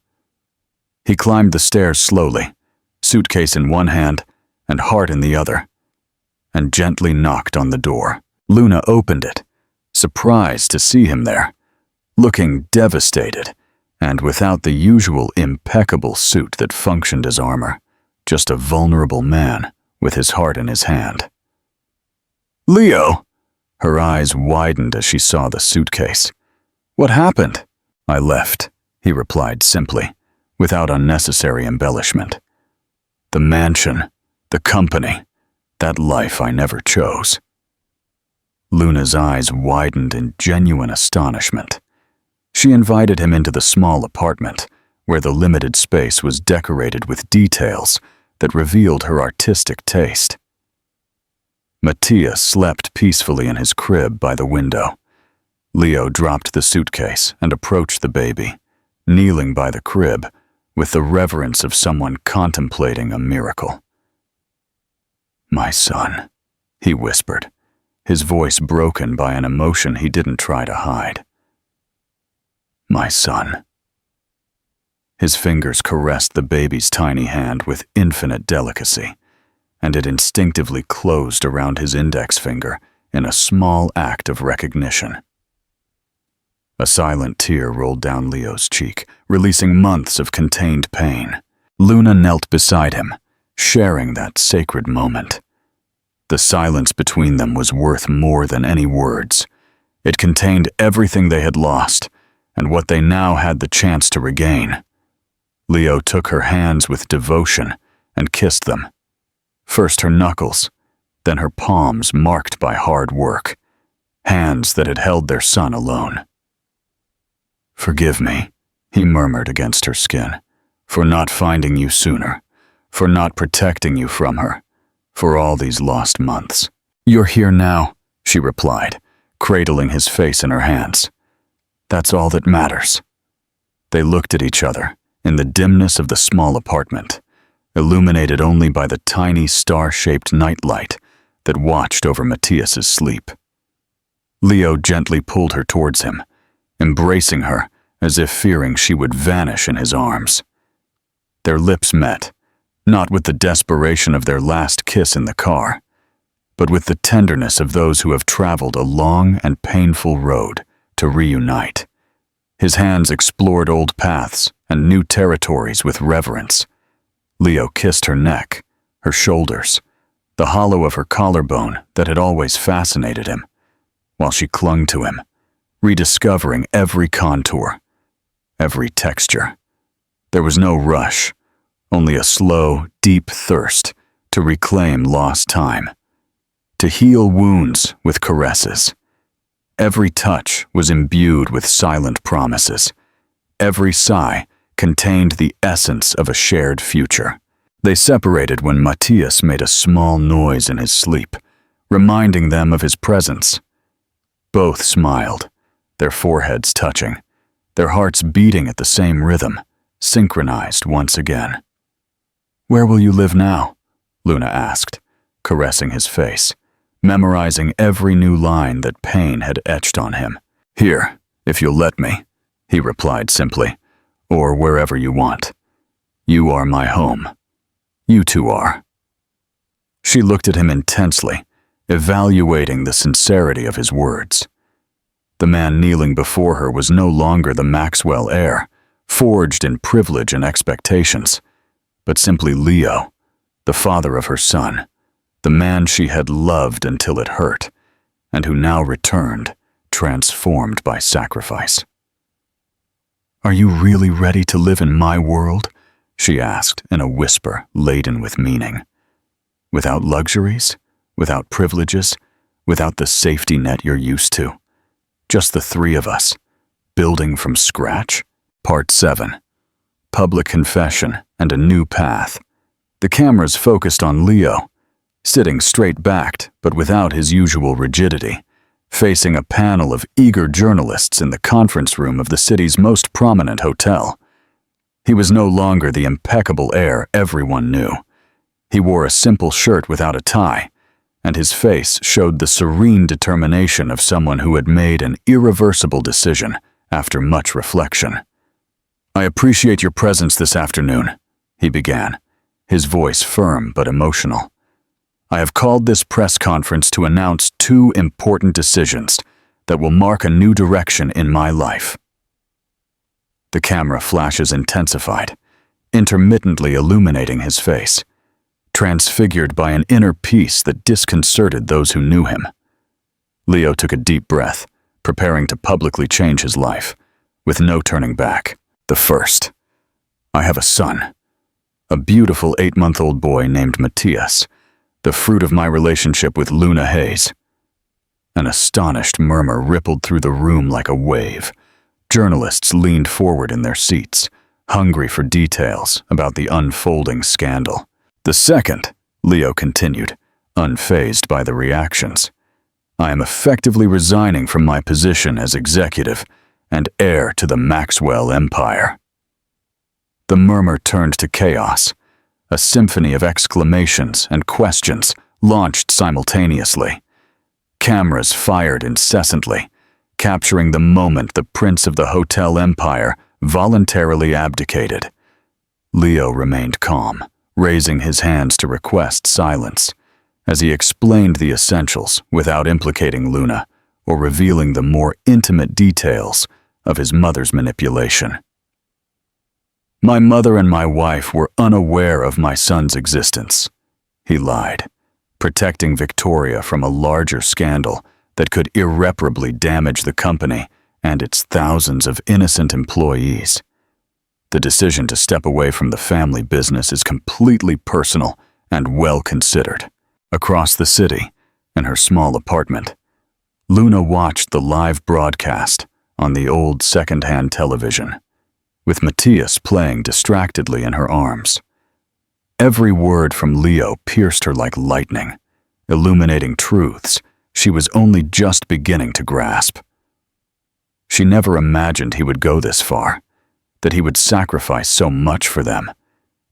He climbed the stairs slowly, suitcase in one hand and heart in the other, and gently knocked on the door. Luna opened it, surprised to see him there, looking devastated and without the usual impeccable suit that functioned as armor, just a vulnerable man with his heart in his hand. Leo! Her eyes widened as she saw the suitcase. What happened? I left, he replied simply, without unnecessary embellishment. The mansion, the company, that life I never chose. Luna's eyes widened in genuine astonishment. She invited him into the small apartment, where the limited space was decorated with details that revealed her artistic taste. Mattia slept peacefully in his crib by the window. Leo dropped the suitcase and approached the baby, kneeling by the crib with the reverence of someone contemplating a miracle. My son, he whispered, his voice broken by an emotion he didn't try to hide. My son. His fingers caressed the baby's tiny hand with infinite delicacy, and it instinctively closed around his index finger in a small act of recognition. A silent tear rolled down Leo's cheek, releasing months of contained pain. Luna knelt beside him, sharing that sacred moment. The silence between them was worth more than any words. It contained everything they had lost and what they now had the chance to regain. Leo took her hands with devotion and kissed them. First her knuckles, then her palms marked by hard work, hands that had held their son alone. "Forgive me," he murmured against her skin, "for not finding you sooner, for not protecting you from her, for all these lost months." "You're here now," she replied, cradling his face in her hands. "That's all that matters." They looked at each other in the dimness of the small apartment, illuminated only by the tiny star-shaped nightlight that watched over Matthias's sleep. Leo gently pulled her towards him, embracing her as if fearing she would vanish in his arms. Their lips met, not with the desperation of their last kiss in the car, but with the tenderness of those who have traveled a long and painful road to reunite. His hands explored old paths and new territories with reverence. Leo kissed her neck, her shoulders, the hollow of her collarbone that had always fascinated him, while she clung to him, rediscovering every contour, every texture. There was no rush, only a slow, deep thirst to reclaim lost time, to heal wounds with caresses. Every touch was imbued with silent promises. Every sigh contained the essence of a shared future. They separated when Matthias made a small noise in his sleep, reminding them of his presence. Both smiled, their foreheads touching, their hearts beating at the same rhythm, synchronized once again. "Where will you live now?" Luna asked, caressing his face, memorizing every new line that pain had etched on him. "Here, if you'll let me," he replied simply, "or wherever you want. You are my home. You two are." She looked at him intensely, evaluating the sincerity of his words. The man kneeling before her was no longer the Maxwell heir, forged in privilege and expectations, but simply Leo, the father of her son, the man she had loved until it hurt, and who now returned, transformed by sacrifice. "Are you really ready to live in my world?" she asked in a whisper laden with meaning. "Without luxuries, without privileges, without the safety net you're used to. Just the three of us, building from scratch?" Part 7. Public confession and a new path. The cameras focused on Leo, sitting straight-backed but without his usual rigidity, facing a panel of eager journalists in the conference room of the city's most prominent hotel. He was no longer the impeccable heir everyone knew. He wore a simple shirt without a tie, and his face showed the serene determination of someone who had made an irreversible decision after much reflection. "I appreciate your presence this afternoon," he began, his voice firm but emotional. "I have called this press conference to announce 2 important decisions that will mark a new direction in my life." The camera flashes intensified, intermittently illuminating his face, transfigured by an inner peace that disconcerted those who knew him. Leo took a deep breath, preparing to publicly change his life, with no turning back. The first. "I have a son, a beautiful 8-month-old boy named Matthias, the fruit of my relationship with Luna Hayes." An astonished murmur rippled through the room like a wave. Journalists leaned forward in their seats, hungry for details about the unfolding scandal. "The second," Leo continued, unfazed by the reactions, "I am effectively resigning from my position as executive and heir to the Maxwell empire." The murmur turned to chaos, a symphony of exclamations and questions launched simultaneously. Cameras fired incessantly, capturing the moment the prince of the hotel empire voluntarily abdicated. Leo remained calm, raising his hands to request silence, as he explained the essentials without implicating Luna or revealing the more intimate details of his mother's manipulation. My mother and my wife were unaware of my son's existence. He lied, protecting Victoria from a larger scandal that could irreparably damage the company and its thousands of innocent employees. The decision to step away from the family business is completely personal and well considered. Across the city, in her small apartment, Luna watched the live broadcast on the old second-hand television, with Matthias playing distractedly in her arms. Every word from Leo pierced her like lightning, illuminating truths she was only just beginning to grasp. She never imagined he would go this far, that he would sacrifice so much for them,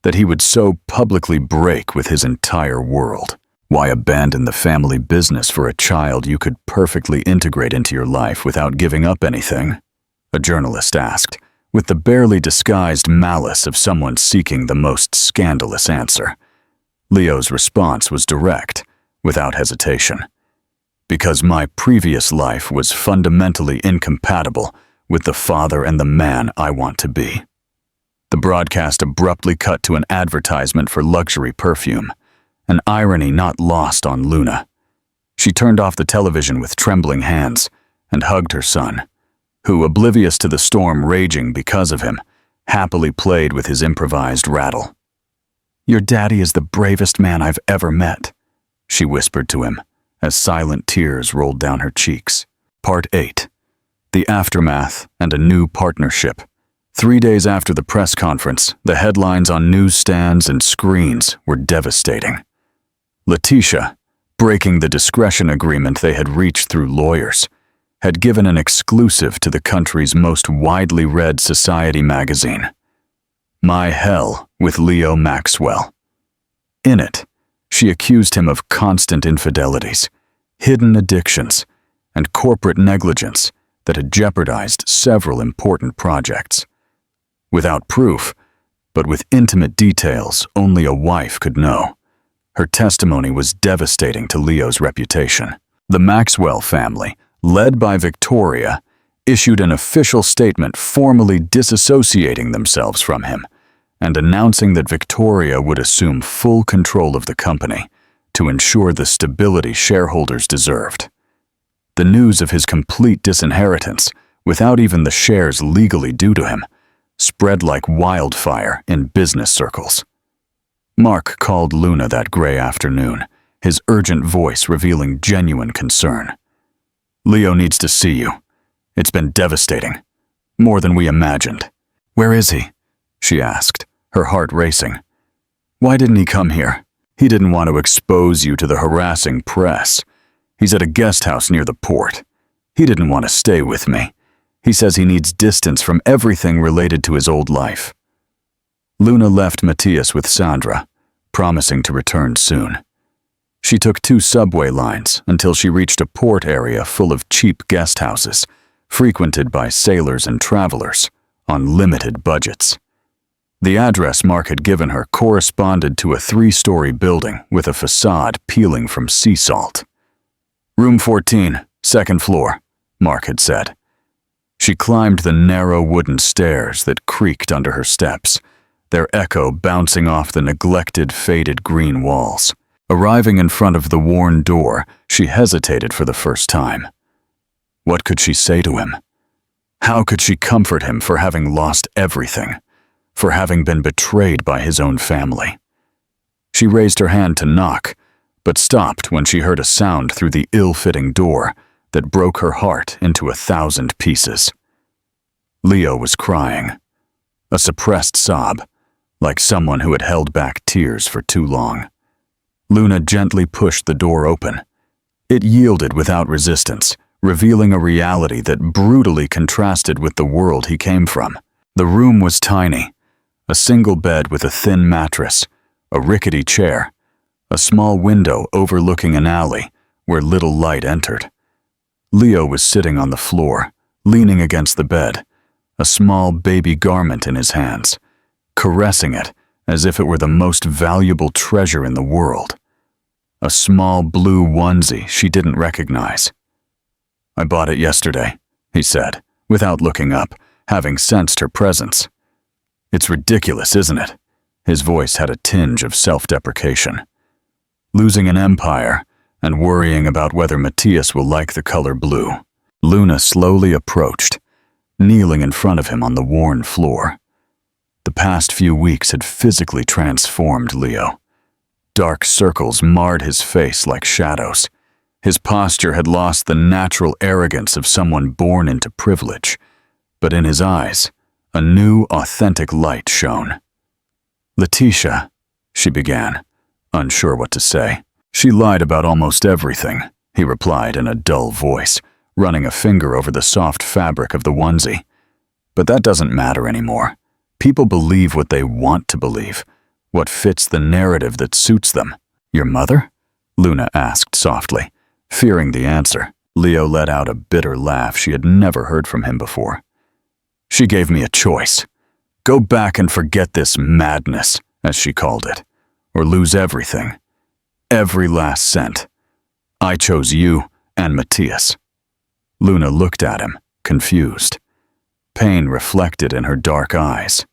that he would so publicly break with his entire world. Why abandon the family business for a child you could perfectly integrate into your life without giving up anything? A journalist asked, with the barely disguised malice of someone seeking the most scandalous answer. Leo's response was direct, without hesitation. Because my previous life was fundamentally incompatible with the father and the man I want to be. The broadcast abruptly cut to an advertisement for luxury perfume, an irony not lost on Luna. She turned off the television with trembling hands and hugged her son, who, oblivious to the storm raging because of him, happily played with his improvised rattle. "Your daddy is the bravest man I've ever met," she whispered to him, as silent tears rolled down her cheeks. Part 8. The Aftermath and a New Partnership. 3 days after the press conference, the headlines on newsstands and screens were devastating. Letitia, breaking the discretion agreement they had reached through lawyers, had given an exclusive to the country's most widely read society magazine, My Hell with Leo Maxwell. In it, she accused him of constant infidelities, hidden addictions, and corporate negligence that had jeopardized several important projects. Without proof, but with intimate details only a wife could know, her testimony was devastating to Leo's reputation. The Maxwell family, led by Victoria, issued an official statement formally disassociating themselves from him and announcing that Victoria would assume full control of the company to ensure the stability shareholders deserved. The news of his complete disinheritance, without even the shares legally due to him, spread like wildfire in business circles. Mark called Luna that gray afternoon, his urgent voice revealing genuine concern. "Leo needs to see you. It's been devastating. More than we imagined." "Where is he?" she asked, her heart racing. "Why didn't he come here?" "He didn't want to expose you to the harassing press. He's at a guest house near the port. He didn't want to stay with me. He says he needs distance from everything related to his old life." Luna left Matthias with Sandra, promising to return soon. She took 2 subway lines until she reached a port area full of cheap guest houses, frequented by sailors and travelers on limited budgets. The address Mark had given her corresponded to a 3-story building with a facade peeling from sea salt. "Room 14, 2nd floor," Mark had said. She climbed the narrow wooden stairs that creaked under her steps, their echo bouncing off the neglected, faded green walls. Arriving in front of the worn door, she hesitated for the first time. What could she say to him? How could she comfort him for having lost everything, for having been betrayed by his own family? She raised her hand to knock, but stopped when she heard a sound through the ill-fitting door that broke her heart into 1,000 pieces. Leo was crying, a suppressed sob, like someone who had held back tears for too long. Luna gently pushed the door open. It yielded without resistance, revealing a reality that brutally contrasted with the world he came from. The room was tiny, a single bed with a thin mattress, a rickety chair, a small window overlooking an alley where little light entered. Leo was sitting on the floor, leaning against the bed, a small baby garment in his hands, caressing it as if it were the most valuable treasure in the world. A small blue onesie she didn't recognize. "I bought it yesterday," he said, without looking up, having sensed her presence. It's ridiculous, isn't it? His voice had a tinge of self-deprecation. Losing an empire and worrying about whether Matthias will like the color blue. Luna slowly approached, kneeling in front of him on the worn floor. The past few weeks had physically transformed Leo. Dark circles marred his face like shadows. His posture had lost the natural arrogance of someone born into privilege, but in his eyes, a new, authentic light shone. "Letitia," she began, unsure what to say. "She lied about almost everything," he replied in a dull voice, running a finger over the soft fabric of the onesie. "But that doesn't matter anymore. People believe what they want to believe, what fits the narrative that suits them." "Your mother?" Luna asked softly, fearing the answer. Leo let out a bitter laugh she had never heard from him before. "She gave me a choice. Go back and forget this madness, as she called it, or lose everything. Every last cent. I chose you and Matthias." Luna looked at him, confused. Pain reflected in her dark eyes.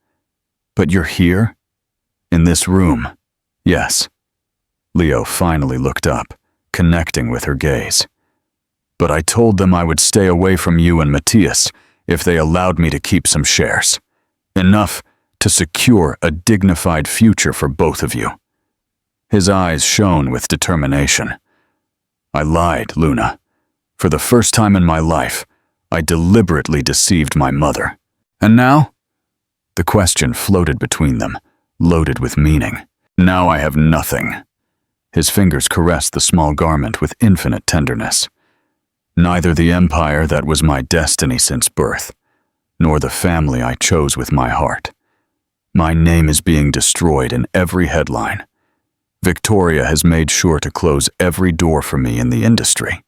"But you're here? In this room?" "Yes." Leo finally looked up, connecting with her gaze. "But I told them I would stay away from you and Matthias if they allowed me to keep some shares. Enough to secure a dignified future for both of you." His eyes shone with determination. "I lied, Luna. For the first time in my life, I deliberately deceived my mother. And now?" The question floated between them, loaded with meaning. "Now I have nothing." His fingers caressed the small garment with infinite tenderness. "Neither the empire that was my destiny since birth, nor the family I chose with my heart. My name is being destroyed in every headline. Victoria has made sure to close every door for me in the industry."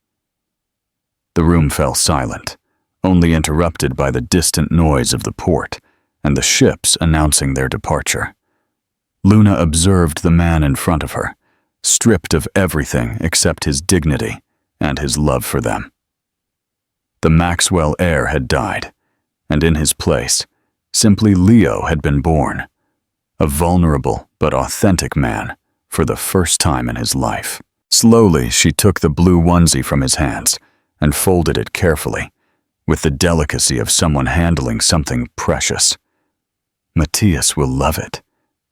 The room fell silent, only interrupted by the distant noise of the port and the ships announcing their departure. Luna observed the man in front of her, stripped of everything except his dignity and his love for them. The Maxwell heir had died, and in his place, simply Leo had been born, a vulnerable but authentic man for the first time in his life. Slowly, she took the blue onesie from his hands and folded it carefully, with the delicacy of someone handling something precious. "Matthias will love it,"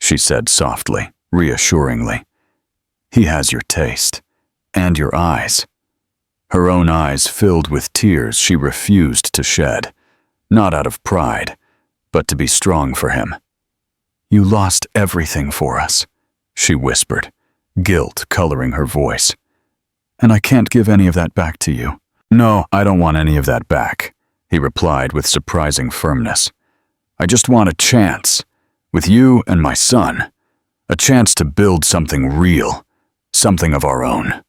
she said softly, reassuringly. "He has your taste, and your eyes." Her own eyes filled with tears she refused to shed, not out of pride, but to be strong for him. "You lost everything for us," she whispered, guilt coloring her voice. "And I can't give any of that back to you." "No, I don't want any of that back," he replied with surprising firmness. "I just want a chance, with you and my son, a chance to build something real, something of our own."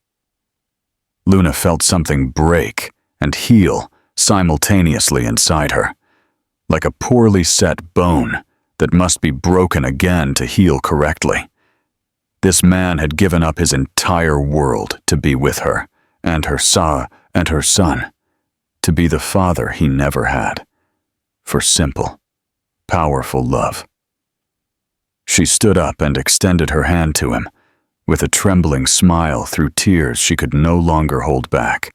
Luna felt something break and heal simultaneously inside her, like a poorly set bone that must be broken again to heal correctly. This man had given up his entire world to be with her, and her son, to be the father he never had, for simple, powerful love. She stood up and extended her hand to him, with a trembling smile through tears she could no longer hold back.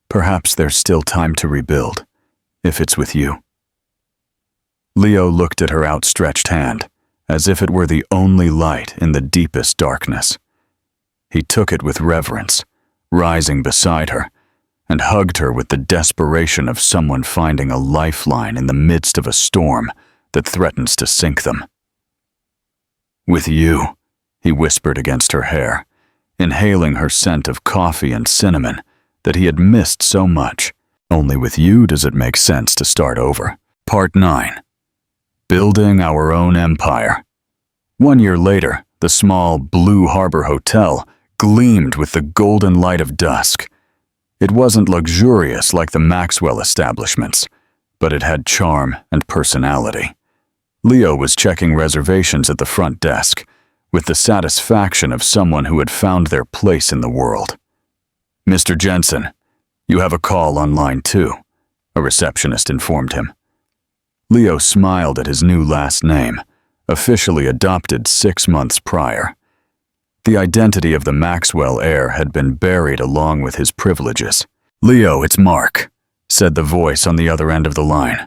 "Perhaps there's still time to rebuild, if it's with you." Leo looked at her outstretched hand, as if it were the only light in the deepest darkness. He took it with reverence, rising beside her, and hugged her with the desperation of someone finding a lifeline in the midst of a storm that threatens to sink them. "With you," he whispered against her hair, inhaling her scent of coffee and cinnamon that he had missed so much. "Only with you does it make sense to start over." Part 9. Building our own empire. 1 year later, the small Blue Harbor Hotel gleamed with the golden light of dusk. It wasn't luxurious like the Maxwell establishments, but it had charm and personality. Leo was checking reservations at the front desk, with the satisfaction of someone who had found their place in the world. "Mr. Jensen, you have a call on line 2, a receptionist informed him. Leo smiled at his new last name, officially adopted 6 months prior. The identity of the Maxwell heir had been buried along with his privileges. "Leo, it's Mark," said the voice on the other end of the line.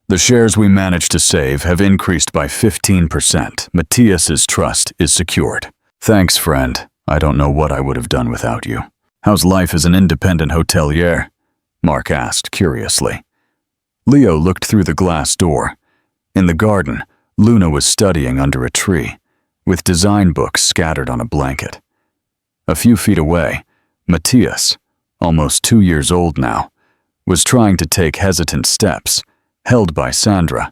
"The shares we managed to save have increased by 15%. Matthias's trust is secured." "Thanks, friend. I don't know what I would have done without you." "How's life as an independent hotelier?" Mark asked curiously. Leo looked through the glass door. In the garden, Luna was studying under a tree, with design books scattered on a blanket. A few feet away, Matthias, almost 2 years old now, was trying to take hesitant steps, held by Sandra,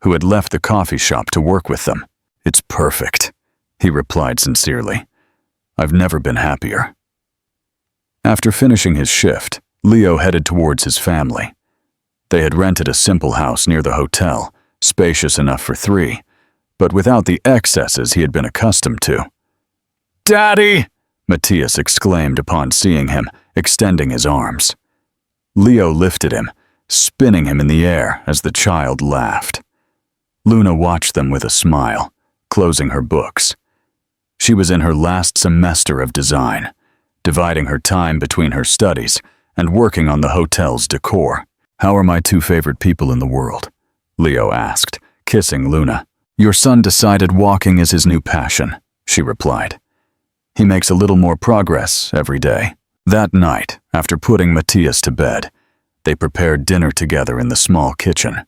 who had left the coffee shop to work with them. "It's perfect," he replied sincerely. "I've never been happier." After finishing his shift, Leo headed towards his family. They had rented a simple house near the hotel, spacious enough for 3, but without the excesses he had been accustomed to. "Daddy!" Matthias exclaimed upon seeing him, extending his arms. Leo lifted him, spinning him in the air as the child laughed. Luna watched them with a smile, closing her books. She was in her last semester of design, dividing her time between her studies and working on the hotel's decor. "How are my 2 favorite people in the world?" Leo asked, kissing Luna. "Your son decided walking is his new passion," she replied. "He makes a little more progress every day." That night, after putting Matthias to bed, they prepared dinner together in the small kitchen.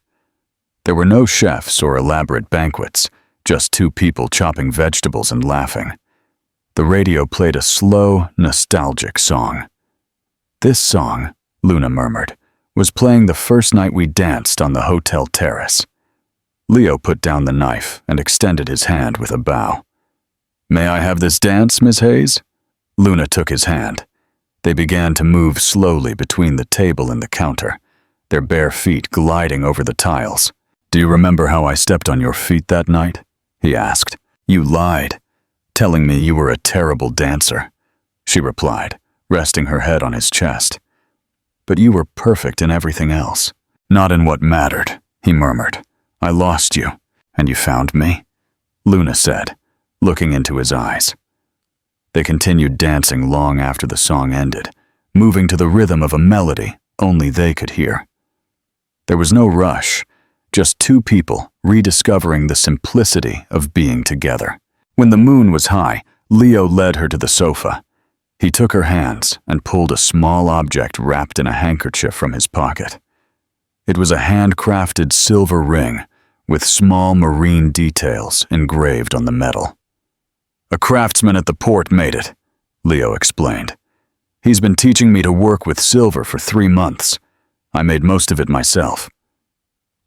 There were no chefs or elaborate banquets, just 2 people chopping vegetables and laughing. The radio played a slow, nostalgic song. "This song," Luna murmured, "was playing the first night we danced on the hotel terrace." Leo put down the knife and extended his hand with a bow. "May I have this dance, Miss Hayes?" Luna took his hand. They began to move slowly between the table and the counter, their bare feet gliding over the tiles. "Do you remember how I stepped on your feet that night?" he asked. "You lied, telling me you were a terrible dancer," she replied, resting her head on his chest. "But you were perfect in everything else." "Not in what mattered," he murmured. "I lost you, and you found me," Luna said, looking into his eyes. They continued dancing long after the song ended, moving to the rhythm of a melody only they could hear. There was no rush, just 2 people rediscovering the simplicity of being together. When the moon was high, Leo led her to the sofa. He took her hands and pulled a small object wrapped in a handkerchief from his pocket. It was a handcrafted silver ring with small marine details engraved on the metal. "A craftsman at the port made it," Leo explained. "He's been teaching me to work with silver for 3 months. I made most of it myself."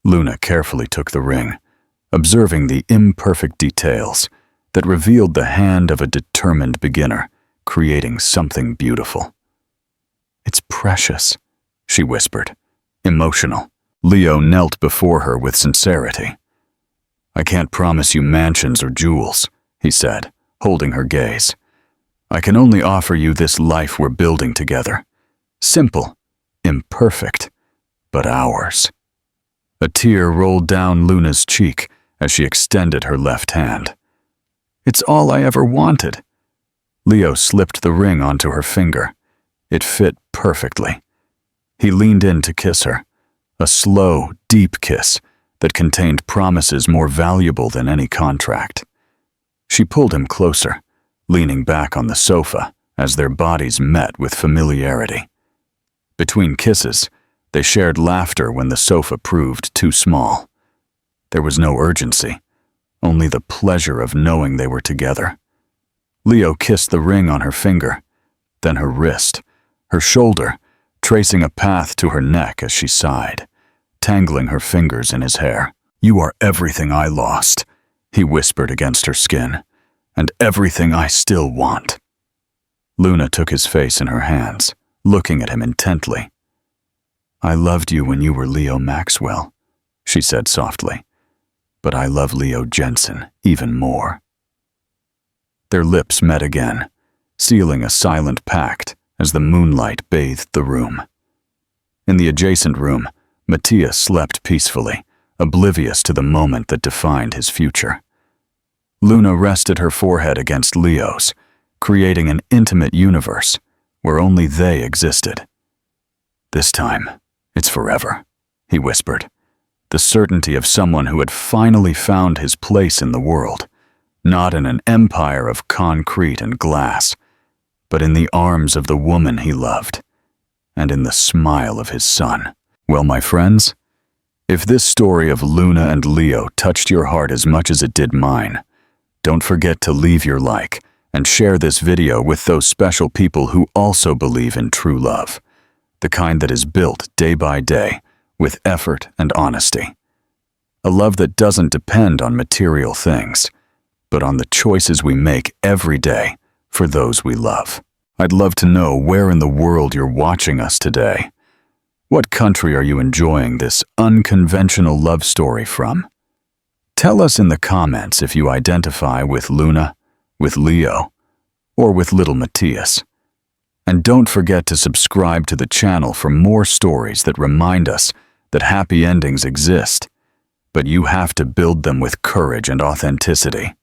Luna carefully took the ring, observing the imperfect details that revealed the hand of a determined beginner, creating something beautiful. "It's precious," she whispered, emotional. Leo knelt before her with sincerity. "I can't promise you mansions or jewels," he said, holding her gaze. "I can only offer you this life we're building together. Simple, imperfect, but ours." A tear rolled down Luna's cheek as she extended her left hand. "It's all I ever wanted." Leo slipped the ring onto her finger. It fit perfectly. He leaned in to kiss her, a slow, deep kiss that contained promises more valuable than any contract. She pulled him closer, leaning back on the sofa as their bodies met with familiarity. Between kisses, they shared laughter when the sofa proved too small. There was no urgency, only the pleasure of knowing they were together. Leo kissed the ring on her finger, then her wrist, her shoulder, tracing a path to her neck as she sighed, tangling her fingers in his hair. "You are everything I lost," he whispered against her skin, "and everything I still want." Luna took his face in her hands, looking at him intently. "I loved you when you were Leo Maxwell," she said softly, "but I love Leo Jensen even more." Their lips met again, sealing a silent pact as the moonlight bathed the room. In the adjacent room, Matthias slept peacefully, oblivious to the moment that defined his future. Luna rested her forehead against Leo's, creating an intimate universe where only they existed. "This time, it's forever," he whispered, the certainty of someone who had finally found his place in the world, not in an empire of concrete and glass, but in the arms of the woman he loved, and in the smile of his son. Well, my friends, if this story of Luna and Leo touched your heart as much as it did mine, don't forget to leave your like and share this video with those special people who also believe in true love, the kind that is built day by day with effort and honesty. A love that doesn't depend on material things, but on the choices we make every day for those we love. I'd love to know where in the world you're watching us today. What country are you enjoying this unconventional love story from? Tell us in the comments if you identify with Luna, with Leo, or with little Matthias. And don't forget to subscribe to the channel for more stories that remind us that happy endings exist, but you have to build them with courage and authenticity.